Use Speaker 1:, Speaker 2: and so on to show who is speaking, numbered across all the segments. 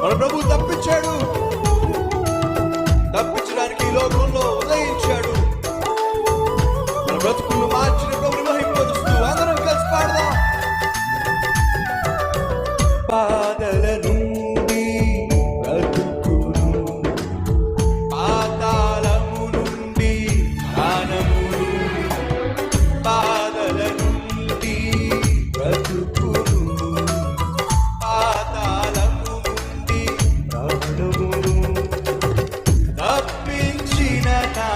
Speaker 1: మన ప్రభు తప్పించాడు. తప్పించడానికి ఈ లోకంలో ఉదయించాడు. మన బ్రతుకులు మార్చిన ప్రభుని మహింపరుస్తూ అందరం కలిసి పాడదాం. బాధల నుండి బ్రతుకును, పాతాళము నుండి ప్రాణమును, బాధల నుండి బ్రతుకును, పాతాళము నుండి ప్రాణమును తప్పించిన నా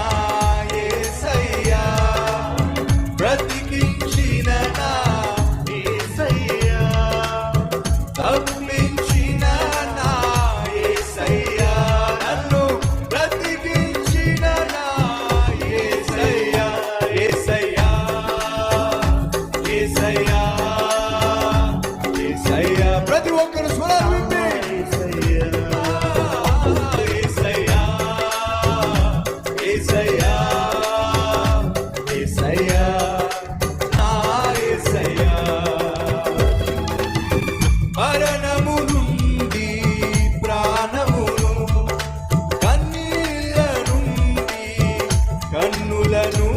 Speaker 1: యేసయ్యా, బ్రతికించిన నా యేసయ్యా, తప్పించిన నా యేసయ్యా, నన్ను బ్రతికించిన నా యేసయ్యా, యేసయ్యా, యేసయ్యా, యేసయ్యా. ప్రతి ఒక్కరు స్వరాలు విప్పి యేసయ్యా, యేసయ్యా, యేసయ్యా, నా యేసయ్యా. మరణము నుండి ప్రాణమును, కన్నీళ్ళ నుండి కన్నులను,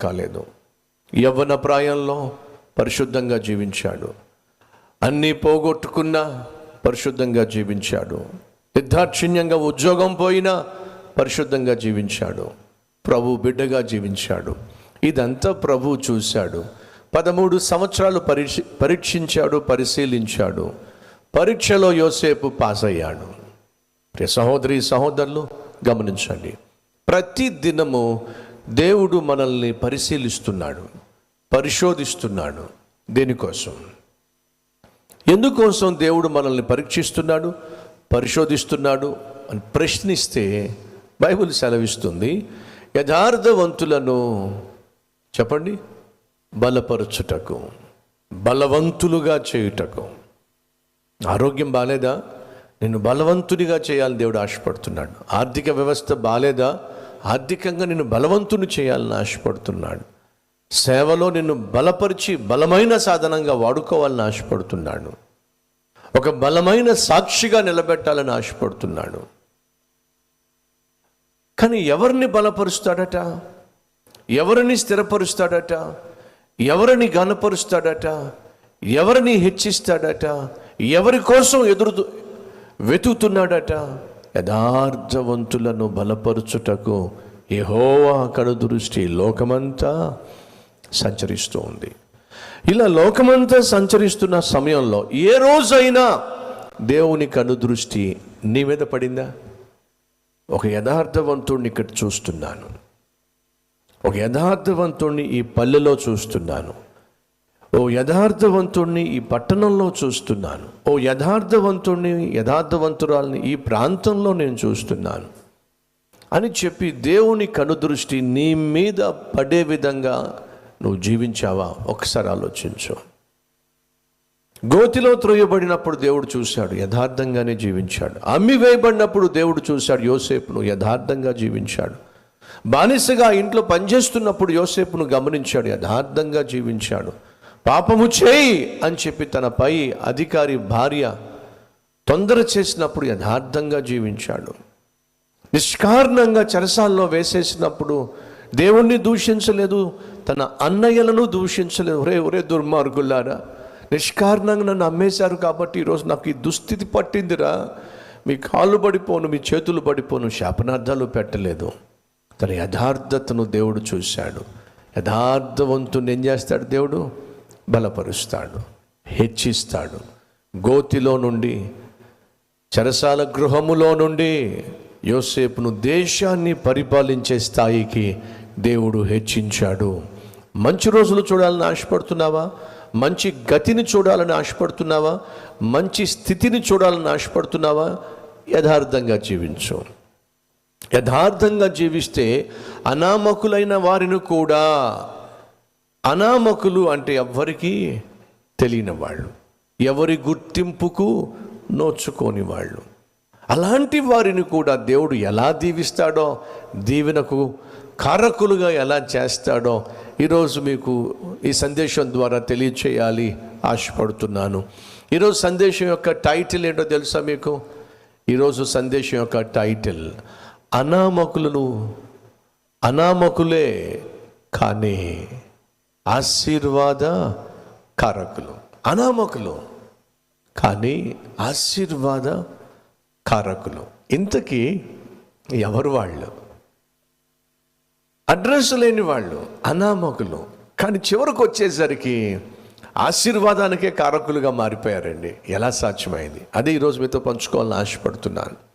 Speaker 2: కాలేదు. యవ్వన ప్రాయంలో పరిశుద్ధంగా జీవించాడు. అన్నీ పోగొట్టుకున్నా పరిశుద్ధంగా జీవించాడు. నిర్దాక్షిణ్యంగా ఉద్యోగం పోయినా పరిశుద్ధంగా జీవించాడు. ప్రభు బిడ్డగా జీవించాడు. ఇదంతా ప్రభు చూశాడు. 13 సంవత్సరాలు పరీక్షించాడు, పరిశీలించాడు. పరీక్షలో యోసేపు పాస్ అయ్యాడు. ప్రియ సహోదరి సహోదరులు గమనించండి, ప్రతి దినము దేవుడు మనల్ని పరిశీలిస్తున్నాడు, పరిశోధిస్తున్నాడు. దేనికోసం? ఎందుకోసం దేవుడు మనల్ని పరీక్షిస్తున్నాడు, పరిశోధిస్తున్నాడు అని ప్రశ్నిస్తే బైబిల్ సెలవిస్తుంది, యథార్థవంతులను చెప్పండి బలపరచుటకు, బలవంతులుగా చేయుటకు. ఆరోగ్యం బాలేదా? నిన్ను బలవంతునిగా చేయాలని దేవుడు ఆశపడుతున్నాడు. ఆర్థిక వ్యవస్థ బాలేదా? ఆర్థికంగా నిన్ను బలవంతుని చేయాలని ఆశపడుతున్నాడు. సేవలో నిన్ను బలపరిచి బలమైన సాధనంగా వాడుకోవాలని ఆశపడుతున్నాడు. ఒక బలమైన సాక్షిగా నిలబెట్టాలని ఆశపడుతున్నాడు. కానీ ఎవరిని బలపరుస్తాడట? ఎవరిని స్థిరపరుస్తాడట? ఎవరిని ఘనపరుస్తాడట? ఎవరిని హెచ్చిస్తాడట? ఎవరి కోసం వెతుకుతున్నాడట? యథార్థవంతులను బలపరచుటకు యెహోవా కనుదృష్టి లోకమంతా సంచరిస్తూ ఉంది. ఇలా లోకమంతా సంచరిస్తున్న సమయంలో ఏ రోజైనా దేవుని కనుదృష్టి నీ మీద పడిందా? ఒక యథార్థవంతుడిని ఇక్కడ చూస్తున్నాను, ఒక యథార్థవంతుడిని ఈ పల్లెలో చూస్తున్నాను, ఓ యథార్థవంతుడిని ఈ పట్టణంలో చూస్తున్నాను, ఓ యథార్థవంతుడిని యథార్థవంతురాల్ని ఈ ప్రాంతంలో నేను చూస్తున్నాను అని చెప్పి దేవుని కనుదృష్టి నీ మీద పడే విధంగా నువ్వు జీవించావా? ఒకసారి ఆలోచించు. గోతిలో త్రోయబడినప్పుడు దేవుడు చూశాడు, యథార్థంగానే జీవించాడు. అమ్మి వేయబడినప్పుడు దేవుడు చూశాడు, యోసేపును యథార్థంగా జీవించాడు. బానిసగా ఇంట్లో పనిచేస్తున్నప్పుడు యోసేపును గమనించాడు, యథార్థంగా జీవించాడు. పాపము చేయి అని చెప్పి తనపై అధికారి భార్య తొందర చేసినప్పుడు యథార్థంగా జీవించాడు. నిష్కారణంగా చెరసాల్లో వేసేసినప్పుడు దేవుణ్ణి దూషించలేదు, తన అన్నయ్యలను దూషించలేదు. ఒరే దుర్మార్గులారా, నిష్కారణంగా నన్ను అమ్మేశారు కాబట్టి ఈరోజు నాకు ఈ దుస్థితి పట్టిందిరా, మీ కాళ్ళు పడిపోను, మీ చేతులు పడిపోను, శాపనార్థాలు పెట్టలేదు. తన యథార్థతను దేవుడు చూశాడు. యథార్థవంతుని ఏం చేస్తాడు? దేవుడు బలపరుస్తాడు, హెచ్చిస్తాడు. గోతిలో నుండి, చెరసాల గృహములో నుండి యోసేపును దేశాన్ని పరిపాలించే స్థాయికి దేవుడు హెచ్చించాడు. మంచి రోజులు చూడాలని ఆశపడుతున్నావా? మంచి గతిని చూడాలని ఆశపడుతున్నావా? మంచి స్థితిని చూడాలని ఆశపడుతున్నావా? యథార్థంగా జీవించు. యథార్థంగా జీవిస్తే అనామకులైన వారిని కూడా, అనామకులు అంటే ఎవ్వరికీ తెలియని వాళ్ళు, ఎవరి గుర్తింపుకు నోచుకోని వాళ్ళు, అలాంటి వారిని కూడా దేవుడు ఎలా దీవిస్తాడో, దీవెనకు కారకులుగా ఎలా చేస్తాడో ఈరోజు మీకు ఈ సందేశం ద్వారా తెలియచేయాలి ఆశపడుతున్నాను. ఈరోజు సందేశం యొక్క టైటిల్ ఏంటో తెలుసా మీకు? ఈరోజు సందేశం యొక్క టైటిల్ అనామకులే కానీ ఆశీర్వాద కారకులు. అనామకులు కానీ ఆశీర్వాద కారకులు. ఇంతకీ ఎవరు వాళ్ళు? అడ్రస్ లేని వాళ్ళు, అనామకులు. కానీ చివరికి వచ్చేసరికి ఆశీర్వాదానికే కారకులుగా మారిపోయారండి. ఎలా సాధ్యమైంది? అదే ఈరోజు మీతో పంచుకోవాలని ఆశపడుతున్నాను.